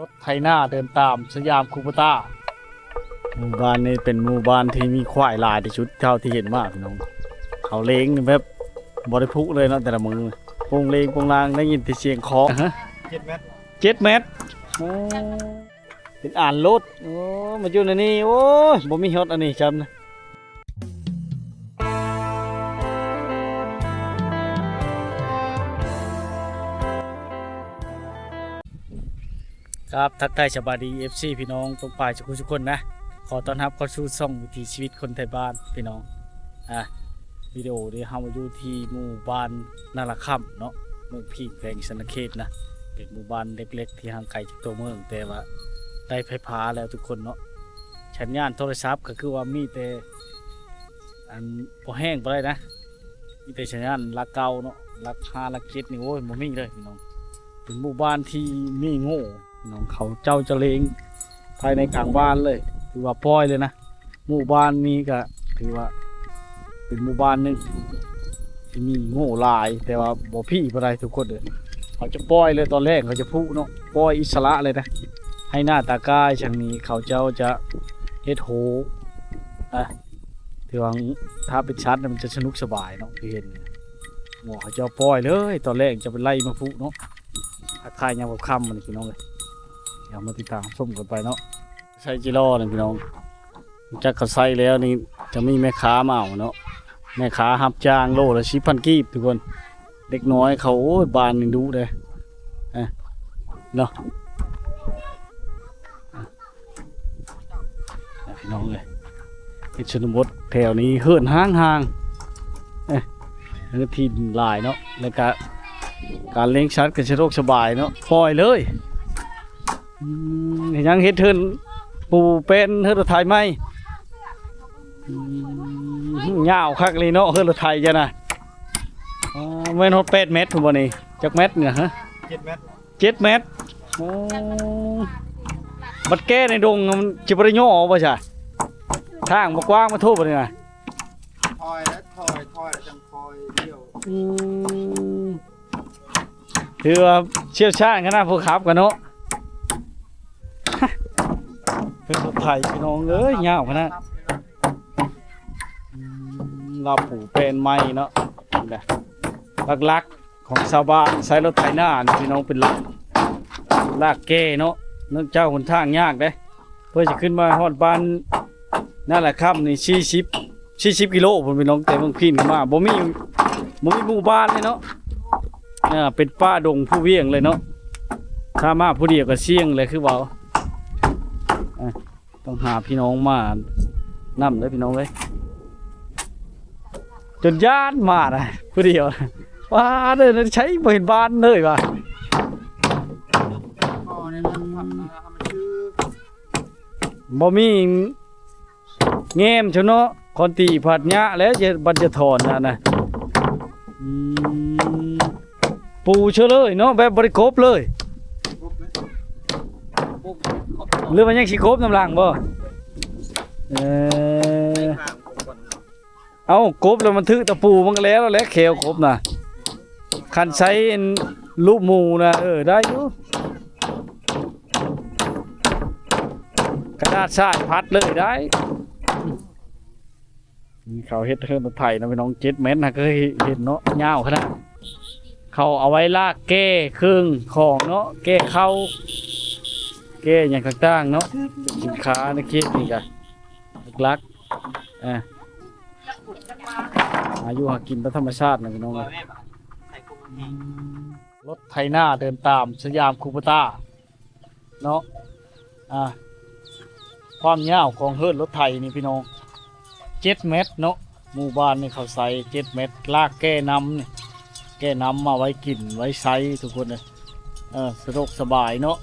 รถไถนาเดินตามสยามคูปต้าหมู่บ้านนี้เป็นหมู่บ้านที่มีควายหลายที่สุดเท่าที่เห็นมากพี่น้องเขาเลี้ยงแบบบริพุเลยเนาะแต่ละมือปงเลงปงลางได้ยินที่เสียงเคาะ7 เมตรโอ้เป็นอ่านรถโอ้มาอยู่ในนี้โอ้ยบ่มีฮอตอันนี้จำนะครับทักทายสบายดี FC พี่น้องตรงปลายทุกคนนะขอต้อนรับเข้าสู่ช่องวิถีชีวิตคนไทยบ้านพี่น้องวิดีโอที่เฮาอยู่ที่หมู่บ้านนาละค่ำเนาะเมืองพี่แขวงศรีสะเกษนะเป็นหมู่บ้านเล็กๆที่ห่างไกลจากตัวเมืองแต่ว่าได้ไฟฟ้าแล้วทุกคนเนาะสัญญาณโทรศัพท์ก็คือว่ามีแต่อันบ่แห้งบ่ได้นะมีแต่สัญญาณลักเก่าเนาะลัก5ลัก7นี่โอ้ยบ่มีเลยพี่น้องเป็นหมู่บ้านที่มีโง่น้องเขาเจ้าจะเลงภายในกลางบ้านเลยถือว่าปล่อยเลยนะหมู่บ้านนี้ก็ถือว่าเป็นหมู่บ้านนึงที่มีโง่หลายแต่ว่าบ่พี่อะไรทุกคนเลยเขาจะปล่อยเลยตอนแรกเขาจะพูเนาะปล่อยอิสระเลยนะให้หน้าตากายช่างนี้เขาเจ้าจะเฮ็ดโหถือว่าถ้าเป็นชัดมันจะสนุกสบายเนาะเห็นหมอเขาจะปล่อยเลยตอนแรกจะเป็นไล่มาพูเนาะทักทายยามค่ำมันพี่น้องเลยเดี๋ยวมาติดตามส้มกันไปเนาะใส่จิโร่นะพี่น้องจากเขาใส่แล้วนี่จะมีแม่ค้ามาเอาเนาะแม่ค้าหับจ้างโลละ10,000 กีบทุกคนเด็กน้อยเขาโอ้ยบานนี่ดูเลยเนาะพี่น้องเลยที่ชนบทแถวนี้เหินห่างแล้วก็ทีหลายเนาะแล้วก็การเลี้ยงชัดก็สะดวกสบายเนาะปล่อยเลยยังเฮ็ดเทินปูเป็นเฮือรถไถไหมยาวคักเลยเนาะเฮือรถไถจ้ะนะแม่นฮอด8 เมตรพุ่นบ่นี่จักเมตรเนี่ยฮะ7 เมตรโอ้บัดแก้ในดงมันสิบ่ได้ย่อบ่ใช่ทางบ่กว้างมาโทษบ่นี่น่ะถอยแล้วจังคอยเดี่ยวถือว่าเชี่ยวชาญขนาดผู้ขับกันเนาะเป็นรถไถพี่น้องเอ้ยยาวขนาดเราผูเป็นไม้เนาะลักๆของชาวบ้านใช้รถไถหน้าพี่น้องเป็นลากแก่เนาะเนื่องจากหนทางยากเด้เพื่อจะขึ้นมาฮอดบ้านนั่นแหละครับนี่40 กิโลผมพี่น้องแต่เมืองพินขึ้นมาบ่มีหมู่บ้านเลยเนาะเป็นป้าดงผู้เวียงเลยเนาะถ้ามาผู้เดียวก็เสี่ยงเลยคือเบาต้องหาพี่น้องมานำเลยพี่น้องเลยจนย่านมาเลยผู้เดียวว้าเดินใช้บ่เห็นบ้านเลยว่ะบ่มีแง้มชเนาะคนตีผัดยะแล้วจะบันจะถอนนะปูเชื่อเลยเนาะแบบบริกรบเลยหรือมันยังสิครบน้ำลังบ่เอาครบแล้วมันทึกตะปูมันก็แล้วแขวครบนะคันใช้ลูกหมูนะได้อยู่กระดาษทรายพัดเลยได้เขาเฮ็ดเทินรถไถนะพี่น้อง7 เมตรนะก็เห็นเนาะยาวขนาดเขาเอาไว้ลากแก้เครื่องของเนาะแก้เข้าแก้อย่างต่างๆเนาะสินค้าในเขตนี่กันลักอายุหากินตามธรรมชาตินะพี่น้องรถไถนาเดินตามสยามคูปต้าเนาะความยาวของเฮิร์นรถไถนี่พี่น้อง7 เมตรเนาะหมู่บ้านนี่เขาใส่7 เมตรลากแก้น้ำนี่แก้น้ำมาไว้กินไว้ใช้ทุกคนเลยสะดวกสบายเนาะ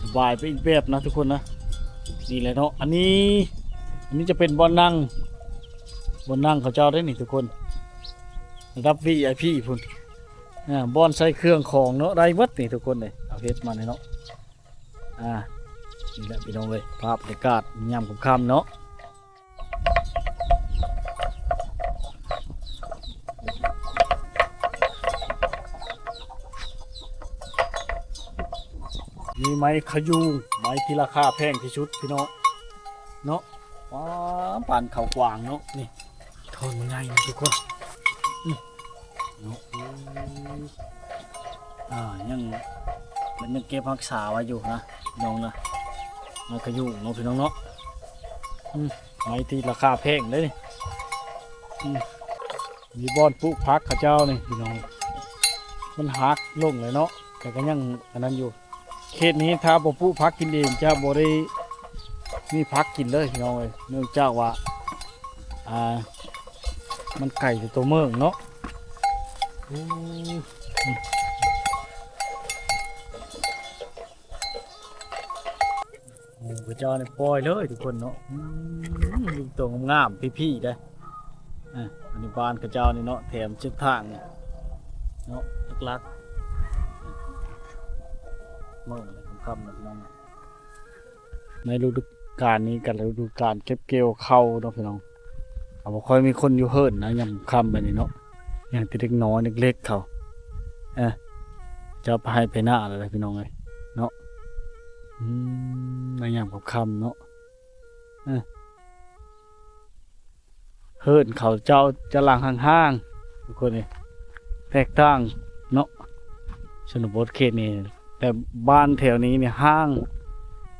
สบายไปอีกแบบนะทุกคนนะนี่แหละเนาะอันนี้จะเป็นบนนั่งเขาเจ้าได้นี่ทุกคนรับ VIP พุ่นบอนใส่เครื่องของเนาะได้วัดนี่ทุกคนเลยเอาเฮ็ดมาเนาะนี่แหละพี่น้องเลยภาพบรรยากาศยามค่ำเนาะ มีไม้ขยูงไม้ที่ราคาแพงที่สุดพี่น้องเนาะว้าป่านเขากวางเนาะนี่ทนมันใหญ่นะทุกคนเนาะยังมันยังเก็บรักษาไว้อยู่นะน้องนะไม้ขยูงเนาะพี่น้องเนาะไม้ที่ราคาแพงเลยนี่มีบอนปลูกพักข้าเจ้านี่พี่น้องมันหักลงเลยเนาะแต่ก็ยังอันนั้นอยู่เขตนี้ถ้าบ่ปลูกพักกินเองจะบ่ได้มีพักกินเลยพี่น้องเลยเนื่องจากว่ามันไก่ตัวเมืองเนาะพระเจ้าเนี่ยปล่อยเลยทุกคนเนาะดูตัวงามพี่ๆได้อันนี้บ้านพระเจ้านี่เนาะแถมเชือกทางเนี่ยเนาะลักเมื่ออะไรคำแบบนั้นในฤดูกาลนี้กับฤดูกาลเก็บเกี่ยวเข้าเนาะพี่น้องเอาบ่ค่อยมีคนอยู่เฮิร์นนะยังคำแบบนี้เนาะอย่างที่เล็กน้อยเล็กๆเขาจะไปให้ไปหน้าอะไรพี่น้องเลยเนาะในอย่างกับคำเนาะเฮิร์นเขาเจ้าจะหลังห่างๆทุกคนนี่แตกต่างเนาะชนบทเขตนี่แต่บ้านแถวนี้เนี่ยห้าง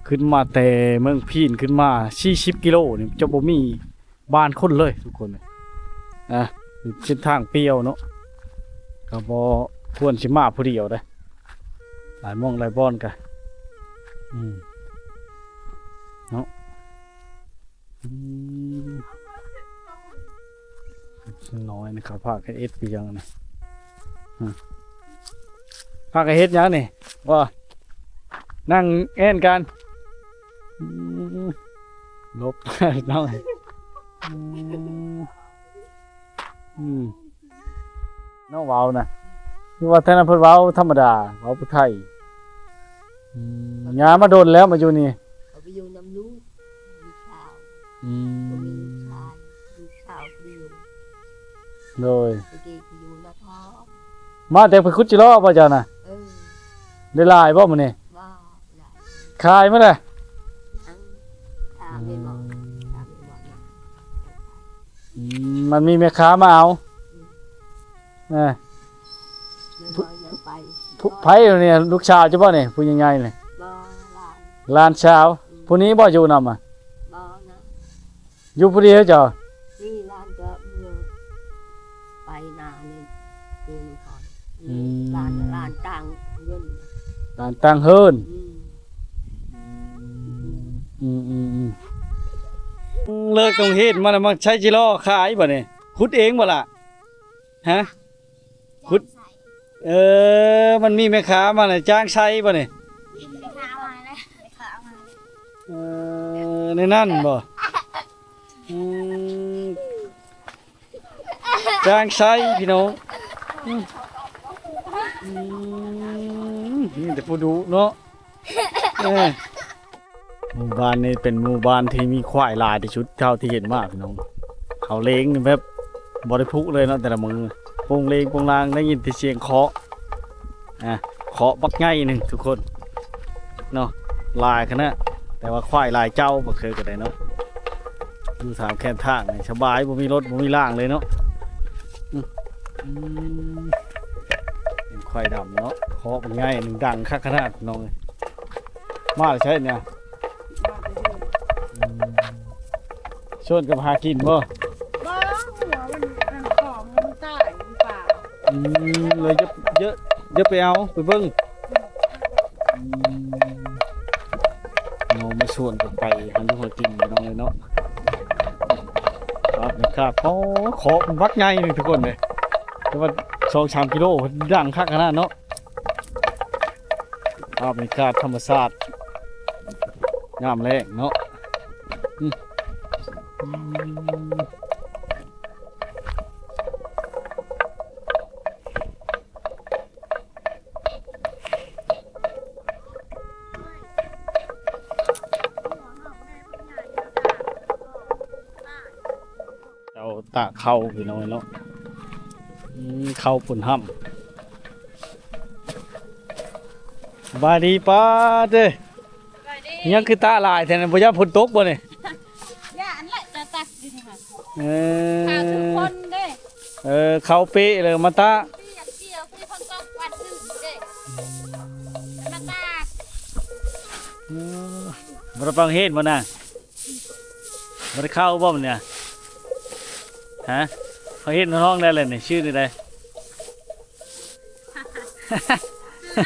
ขึ้นมาแต่เมืองพีนขึ้นมา40 กิโลนี่จะบ่มีบ้านคนเลยทุกคนเส้นทางเปรี้ยวเนาะก็บ่ควรสิมาผู้เดียวได้หลายม่องหลายบ่อนกันเนาะน้อยนะครับภาคเอสปียังนะภาคเฮ็ดยังนี่ว่านั่งแอนกันลบน้องน้องเว้านะคือว่าท่านเพิ่นเว้าธรรมดาเว้าผู้ไทยงานมาโดนแล้วมาอยู่นี่เอาไปอยู่น้ำลูกสาวก็มีลูกชายเดียวเลยไปเกยอยู่นะท้อมาแต่ไปคุดจิโร่ป่ะเจ้าน่ะได้ลายบ่มื้อนี้ขายมื้อใดมันมีแม่ค้ามาเอาไผเนี่ยลูกชาวจะบ่นี่ผู้ใหญ่ๆนี่หลานชาวผู้นี้บ่อยู่นำอยู่ผู้เดียวเจ้านี่หลานก็เมื่อไปนานี่ดูก่อนหลานต่างเงินหลานต่างเฮิรนเลิกตรงเฮ็ดมาแล้วมาใช้จิโร่ขายบ่นี่ขุดเองบ่ล่ะฮะขุดมันมีแม่ค้ามาน่ะจ้างใช้บ่นี่แม่ค้ามาแล้วแม่ค้ามาในนั่นบ่จ้างใช้พี่น้องนี่แต่ผู้ดูเนาะหมู่บ้านนี้เป็นหมู่บ้านที่มีควายหลายที่สุดเท่าที่เห็นมาพี่น้องเขาเล้งแบบบ่ได้พุเลยเนาะแต่ละมือโป่งเลงโป่งลางได้ยินแต่เสียงเคาะเคาะบักง่ายหนึ่งทุกคนเนาะลายขนาดแต่ว่าควายลายเจ้าบ่เคยกันได้เนาะดูถามแค่ทางสบายบ่มีรถบ่มีล่างเลยเนาะเป็นควายดำเนาะเคาะบักง่ายหนึ่งดังคักขนาดน้องมาใช่เนี่ยชวนกับหากินบ่หัวมันของมันตายมันป่าเลยเยอะไปเอาไปเบิ่งน้องมาชวนกันไปมันทุกคนกินน้องเลยเนาะครับนะครับขอวักใหญ่หนึ่งทุกคนเลยแต่ว่า2-3 กิโลดังคักขนาดเนาะครับในการธรรมชาติงามแรงเนาะเราตะเข้าพี่น้อยเนาะเข้าปุ่นห้ำ สบายดีป้าเด้อ ไปดิ ยังคือตาลายแท้นั่นบ่ยามฝนตกบ่นี่ ย่าอันแหละจะตักดิค่ะ เอ พาทุก อ คนเด้ เข้าเป๊ะเลยมาตา พี่อยากเกี่ยวพี่คนตกวันหนึ่งเด้มาตาก บ่ได้ฟังเฮ็ดบ่น่ะบ่ได้เข้าบ่มันเนี่ยฮะเขาเฮ็ดน้องได้เลยนี่ชื่อนี่ได้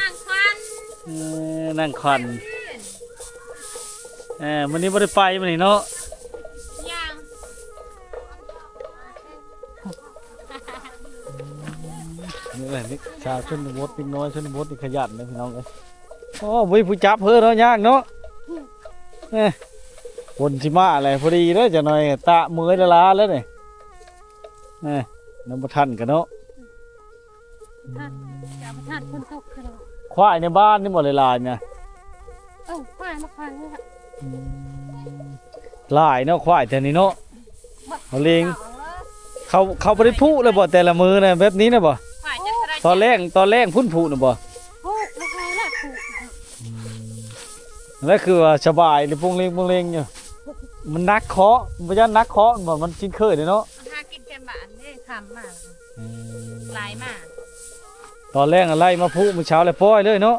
นั่งควัน นั่งควันมื้อนี้บ่ได้ไปมื้อนี้เนาะ ย่าง นี่แหละนี่ชาวชนบทพี่น้อยชนบทนี่ขยันนะพี่น้องเอ้ยโอ้บ่มีผู้จับเพิ่นเนาะยากเนาะคนสิมาอะไรพอดีเด้อจะหน่อยตะมือละลาแล้วนี่น้ำบ่ทันกันเนาะ จะมาทานคนตกคือเรา ควายในบ้านนี่หมดเลยลายเนี่ย ควายมาควายเลยค่ะ หลายเนาะควายแต่นี้เนาะเอาเลี้ยงเขาบ่ได้พูเลยบ่แต่ละมือน่ะแบบนี้น่ะบ่ ควายจะกระ ตอนแรกพุ่นผูน่ะบ่ ผูกมาควายละผูก แล้วคือว่าสบายเลยปุ้งเล็งอยู่มันนักเคาะบ่ยันนักเคาะบ่มันชินเคยเด้เนาะ หากินแกมบ้านเด้ทำมาหลายมาก ตอนแรกอะไรมาพูมื้อเช้าเลยปล่อยเลยเนาะ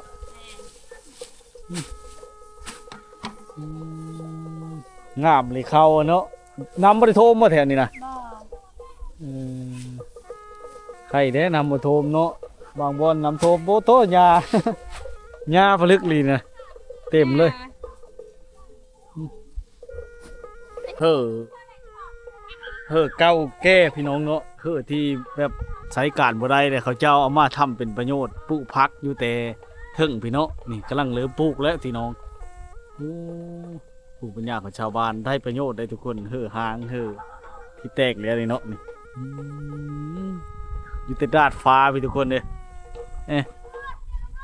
งามเลยเข้าเนาะน้ำบ่ได้โทมบ่แถวนี้นะ บ่ ใครได้นำบ่โทมเนาะบางบ่อนนำโทมบ่โตหญ้า หญ้าผลึกลีนะเต็มเลยเฮ้อเก่าแก่พี่น้องเนาะเฮ้อที่แบบใช้การบ่ได้เลยเขาเจ้าเอามาทำเป็นประโยชน์ปลูกผักอยู่แต่เทิงพี่เนาะนี่กำลังเริ่มปลูกแล้วพี่น้องโอ้ปลูกปัญญาของชาวบ้านได้ประโยชน์ได้ทุกคนเฮ้อหางเฮ้อที่แตกแล้วนี่เนาะนี่อยู่แต่ดาดฟ้าพี่ทุกคนเลย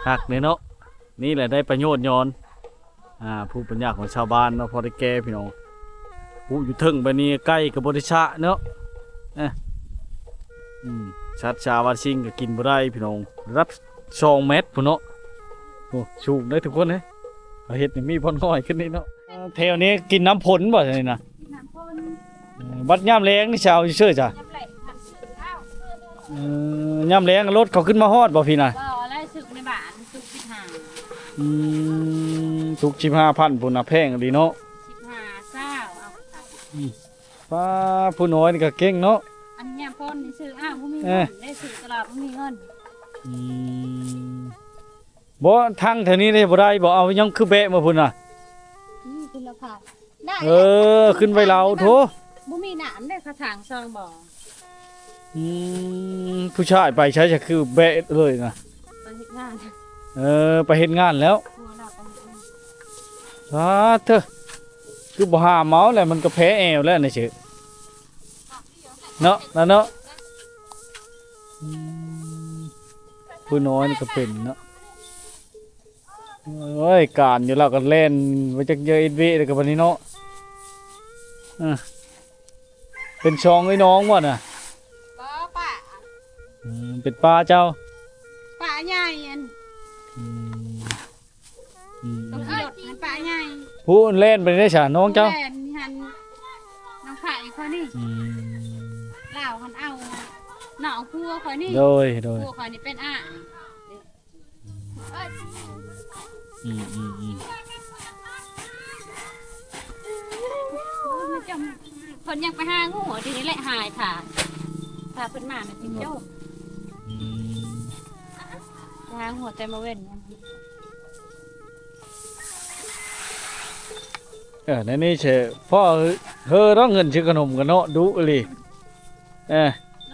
หักเลยเนาะนี่แหละได้ประโยชน์ย้อนผู้ปัญญาของชาวบ้านเนาะพอได้แก่พี่น้องผู้อยู่เทิงไปนี่ใกล้กับบริชะเนาะชัดชาวาชิงก็กินบ่ได้พี่น้องรับ2 เม็ดพุ่นเนาะโอ้ชูได้ทุกคนเลยเอาเฮ็ดนี่มีพ่นน้อยขึ้นนี่เนาะแถวนี้กินน้ำผลบ่ใช่นี่นะ น้ำพ่น บัดย่ำแรงนี่ชาวเชื่อจ้ะ น้ำไหลทำชื่อข้าว ย่ำแรงรถเขาขึ้นมาฮอดบ่พี่น่ะ บ่อะไรสึกในบ้านสึก15 ทุก15,000พุ่นน่ะแพงดีเนาะ 15เศร้าเอาค่ะ ฟ้าผู้น้อยนี่ก็เก่งเนาะ อันเนี้ยพ่นนี่ซื้ออ้าวบ่มีเงินได้ซื้อตลาดบ่มีเงิน บ่ทางแถวนี้ได้บ่ได้บ่เอายังคือแบะมาพุ่นน่ะ นี่คุณละค่ะได้ ขึ้นไปเราโถ บ่มีน้ำได้กระถางซองบ่ ผู้ชายไปใช้จะคือแบะเลยนะ ไปเฮ็ดงาน ไปเฮ็ดงานแล้ว หัวเราไปเฮ็ดงาน เถอะคือบ่หาเมาแล้วมันก็แพ้แอวแล้วนี่ชื่อเนาะนั่นเนาะผู้น้อยนี่ก็เป็นเนาะโอ้ยการอยู่แล้วก็เล่นไปจักเยอะอีกวิแล้วก็บัดนี้เนาะเป็นช่องไอ้น้องบ่น่ะ บ่ป้า เป็นป้าเจ้า ป้าใหญ่อันต้องขี่รถให้ป้าใหญ่ ผู้เล่นไปได้ฉะน้องเจ้า แม่นหันน้องไผ่คนนี้ลาวหันเอาน้องพัวคนนี้ โดย พัวคนนี้เป็นอ้าย มันจะคนยังไปหางูทีนี้แหละหายค่ะพาเพิ่นมาน่ะจิงโจ้ไปหาหัวใจมาเว้น ในนี้เชพ่อเฮอร้องเงินชื่อขนมกันเนาะดุเลย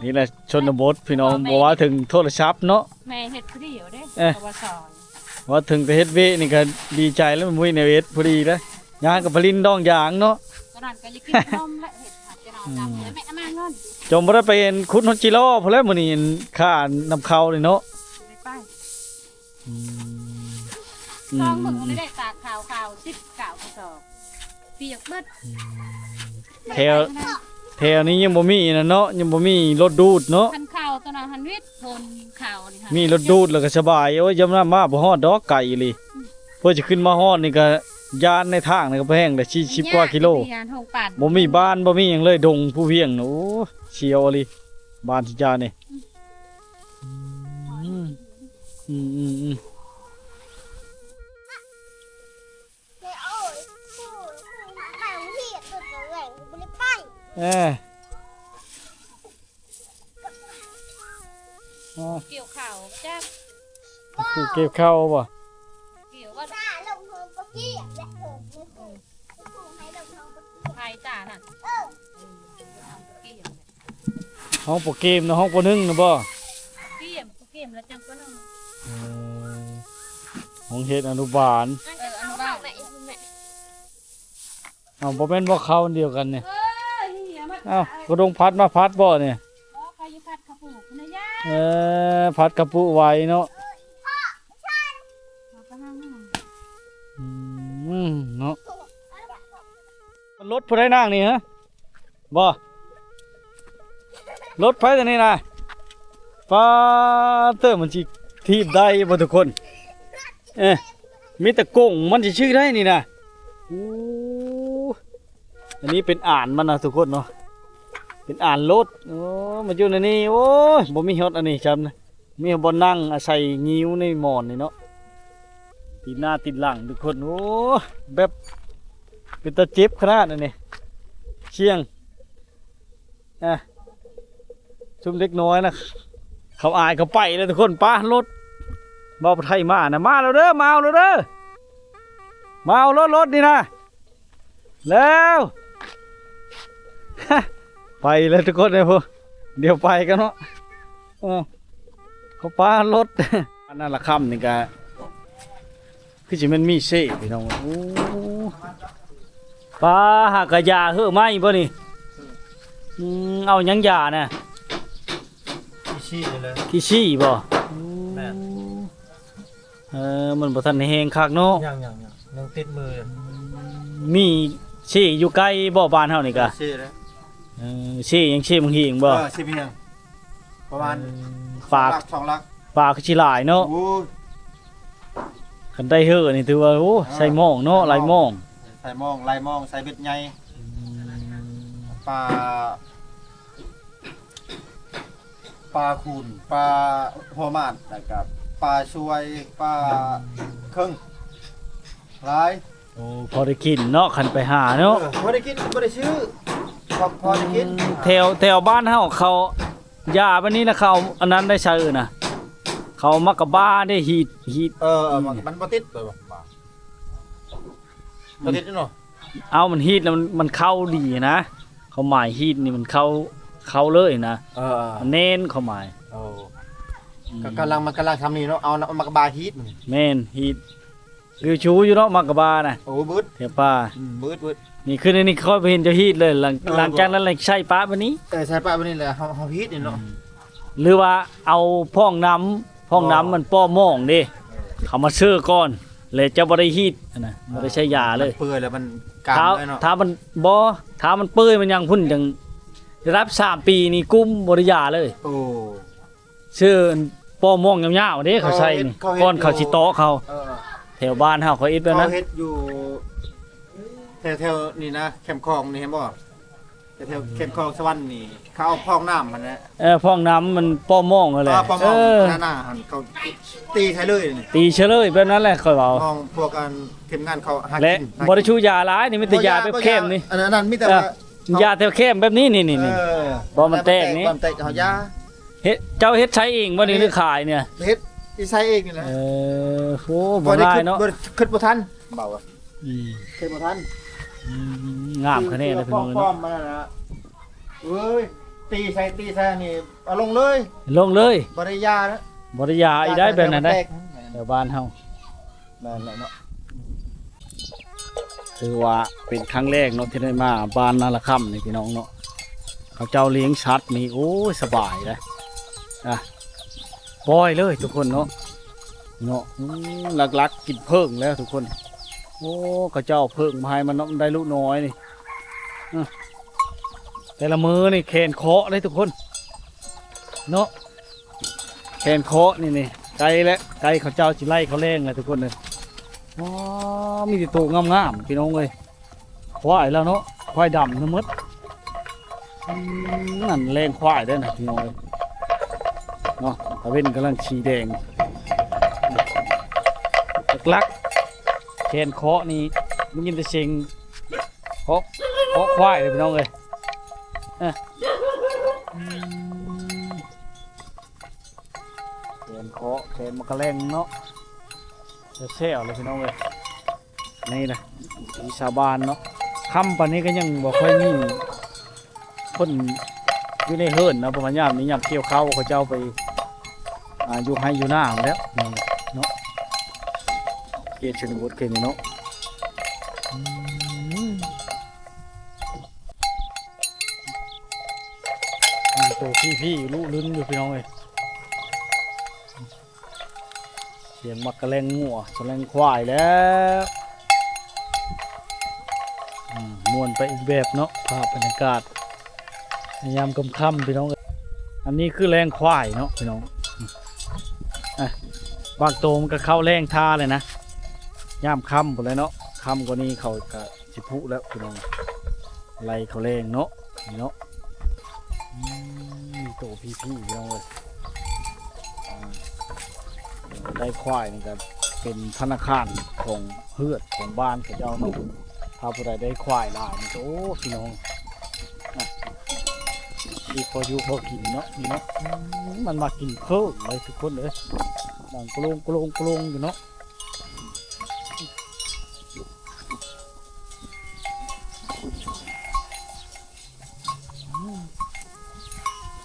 นี่แหละชนบทพี่น้องบอกว่าถึงโทรศัพท์เนาะ แม่เฮ็ดผู้เดียวเด้ปวส ว่าถึงแต่เฮ็ดเวนี่ก็ดีใจแล้วมันมุ้ยในเวทพอดีแล้วยางกับผลินดองยางเนาะ กระนั้นก็จะกินนมและเห็ดผัดจะนอนตามแล้วแม่เอามาเงิน จมบ่ได้ไปเห็นคุณฮอจิโร่พอแล้วมื้อนี้ค่านำเข้าเลยเนาะ ไปไปซองมึงได้ตากข่าว10 9กระสอบเปียกเบิด แถวนี้ยังบ่มีนะเนาะยังบ่มีรถดูดเนาะ คันข่าวต ก็นอนหันวิทย์ทนข่าวนี่ค่ะ มีรถดูดแล้วก็สบายโอ้ยยามน้ำมาบ่ฮอดดอกไก่อีหลีเพื่อจะขึ้นมาฮอดนี่ก็ยานในทางนี่ก็แพงได้40กว่ากิโล ยาน6 ปัด บ่มีบ้านบ่มีหยังเลยดงผู้เพียงน่ะโอ้เชียวอีหลีบ้านที่จานี่อืมอืมอืมอืม Mẹ ơi, thằng Hiệp được rồi, mình đi bay. เอออ๋อ เกี่ยวข่าวจ้า ผู้เก็บข้าวบ่ เกี่ยวว่า Ra lồng hồn có kia, lại hồn như thế. Cái hồn hay lồng hồn có kia. ไทยจ้าน่ะ Ừ. เกี่ยว ห้องโปรเกมนะห้องโปรนึ่งนะบ่ เกี่ยวแล้วจังก็นั่ง ห้องเฮ็ดอนุบาล อนุบาล Mẹ, mẹ. อ้าวบ่แม่นบ่เข้าอันเดียวกันเนี่ย เฮ้ยอย่ามา อ้าวกระดงพัดมาพัดบ่เนี่ย ใครจะพัดข้าวปลูกนะย่า พัดกระปุไว้เนาะ มาก็นั่ง เนาะมันรถผู้ใดนั่งนี่ฮะบ่รถไฟตัวนี้นะฟ้าเตอร์มันสิทีบได้บ่ทุกคนมีแต่กงมันสิชื่อได้นี่นะโอ้อันนี้เป็นอ่านมันนะทุกคนเนาะเป็นอ่านรถโอ้มันอยู่ในนี้โอ้ยบ่มีฮอดอันนี้จำนะมีบ่นั่งอาศัยงิ้วในหมอนนี่เนาะติดหน้าติดหลังทุกคนโอ้แบบเป็นตาเจ็บขนาดนั้นนี่เชียงชุมเล็กน้อยนะเขาอายเขาไปเลยทุกคนป้ารถเบาไทยมานะมาแล้วเด้อมาเอาแล้วเด้อมาเอารถนี่นะแล้ว ไปเลยทุกคนเลยพวกเดี๋ยวไปกันเนาะเขาป้ารถ อันนั้นละคำนี่กะคือจะมันมีเซ่พี่น้องโอ้ปลาหากระยาเฮ้อไหมบ่นี่เอาหยังยาน่ะ ขี้เลย ขี้ชี้บ่ แม่น มันบ่ทันแห้งคักเนาะ ยังติดมือ มีชี้อยู่ใกล้บ่บ้านเฮานี่กะ ชี้เลย ชี้ยังชี้บางทีบ่ ชี้เพียงประมาณ ฝาก 2 ลัก ฝากสิหลายเนาะ โอ้ย คันได้เฮ้อนี่ถือว่าโอ้ใส่หม้องเนาะหลายหม้อง ใส่มองลายมองใส่เบ็ดใหญ่ปลาคูนปลาหัวหมาดแล้วก็ปลาช่วยปลาเครื่องหลาย โอ้พอได้กินเนาะคันไปหาเนาะ พอได้กินบ่ได้ซื้อพอได้กิน แถวบ้านเฮาเขายาบัดนี้นะเขาอันนั้นได้ใช้นะเขามักกะบ้าได้ฮีด มันบ่ติดเลยบ่ติดเนาะ เอามันฮีดแล้วมันเข้าดีนะเขาหมายฮีดนี่มันเข้าเลยนะมันเน้นเขาหมาย มันกำลังทำนี่เนาะเอามากระบาฮีท แม่นฮีดริวชูอยู่เนาะมักกะบ้านะ โอ้บึด แถวป่า บึด นี่คือนี่ค่อยไปเห็นเจ้าฮีดเลยหลังจากนั้นเลยใช่ป้าบัดนี้ ใส่ปลาไปนี่แหละเฮาฮีทนี่เนาะ หรือว่าเอาพ่องน้ำมันป้อม่องดิเขามาซื้อก่อนเลยจะบ่ได้ฮีดนะบ่ได้ใช้ยาเลย เปื่อยแล้วมันกลางเลยเนาะ ถ้ามันบ่ถ้ามันเปื่อยมันยังพุ่นจังได้รับ3ปีนี่กุ้มบ่ได้ยาเลย โอ้ ชื่อป้อม่องยาวๆเด้เขาใช้นี่ก่อนเขาสิโตะเขาแถวบ้านเฮาเขาเอ็ดแบบ เขา นั้น เฮ็ดอยู่แถวนี่นะแคมป์คลองนี่เห็นบ่แถวแคมป์คลองสวรรค์นี่เขาเอาพองน้ำมันนะ พ่องน้ำมันป้อม่องนั่นแหละ ปอมหน้าหันเขาตีใช้เลยนี่ ตีเฉลยแบบนั้นแหละค่อยเว้าม องพวกกันทีมงานเขาหา และ กิน บ่ได้ชูยาหลายนี่มีแต่ยาแบบเข้มนี่ อันนั้นมีแต่ว่าย าแถวเข้มแบบนี้นี่ บ่มันแตกนี่ บ่มันแตกเขายา เฮ็ดเจ้าเฮ็ดใช้เองบ่นี่หรือขายเนี่ย เฮ็ดดีไซน์เองนี่แหละ โหบ่ได้เนาะ บ่ขึ้นบ่ทันเบาอ่ะ อืม ขึ้นบ่ทัน งามคะแนนเลยพี่น้อง ป้อ เนาะ มมันน่ะเอ้ยตีใส่นี่เอาลงเลย ลงเลย บ่ได้ยานะ บ่ได้ยาอีได้แบบนั้นได้ แตก แถวบ้านเฮา นั่นแหละเนาะ ถือว่าเป็นครั้งแรกเนาะที่ได้มาบ้านนาละค่ำนี่พี่น้องเนาะเขาเจ้าเลี้ยงชัดนี่โอ้ยสบายเลยปล่อยเลยทุกคนเนาะหลักๆกินเพิ่งแล้วทุกคนโอ้เขาเจ้าเพิ่งมาให้มันเนาะมันได้ลูกน้อยนี่แต่ละมือนี่แขนเคาะเลยทุกคนเนาะ แคนเคาะนี่ไก่และไก่เขาเจ้าจิไล่เขาแรงเลยทุกคนเลยว้ามีแต่ตัวงามๆพี่น้องเลยควายแล้วเนาะควายดำทั้งหมดนั่นแรงควายได้นะพี่น้องเลยเนาะตะเว้นกำลังชีแดงลักๆแคนเคาะนี่มันยินแต่เสียงเคาะควายเลยพี่น้องเลยแคนเคาะแคนมะกะแรงเนาะแซ่บเลยพี่น้องเลยนี่นะมีชาวบ้านเนาะคำปานนี้ก็ยังบอกค่อยมีคนอยู่ในเฮิร์นนะประมาณยามนี้ยามเกี่ยวข้าวเขาเจ้าไปอยู่ให้อยู่หน้าแล้วเนาะเกชนบทเกนี่เนาะตัวพี่ลูกลุ้นอยู่พี่น้องเลยเสียงมักกะแรงงัวกะแรงควายแล้วมวนไปอีกแบบเนาะภาพบรรยากาศยามค่ำพี่น้องอันนี้คือแรงควายเนาะพี่น้องบางโตมันก็เข้าแรงท่าเลยนะยามค่ำหมดเลยเนาะค่ำกว่านี้เขาก็สิพุแล้วพี่น้องไล่เขาแรงเนาะเนาะโตพี่พี่น้องเลยได้ควายนี่ก็เป็นธนาคารของเฮือดของบ้านของเจ้าเนาะถ้าผู้ใดได้ควายหลายนี่ก็โอ้พี่น้องที่พออยู่พอกินเนาะนี่เนาะมันมากินเพิ่มเลยทุกคนเลยดังกลงอยู่เนาะ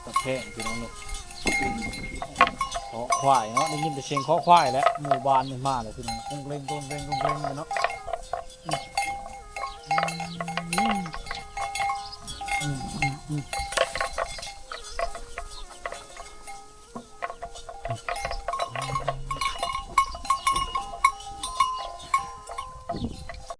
ตะแคงพี่น้องเนาะเคาะควายเนาะได้ยินแต่เสียงเคาะควายแล้วหมู่บ้านมันมาเลยพี่น้องกุ้งเล่งกันเนาะ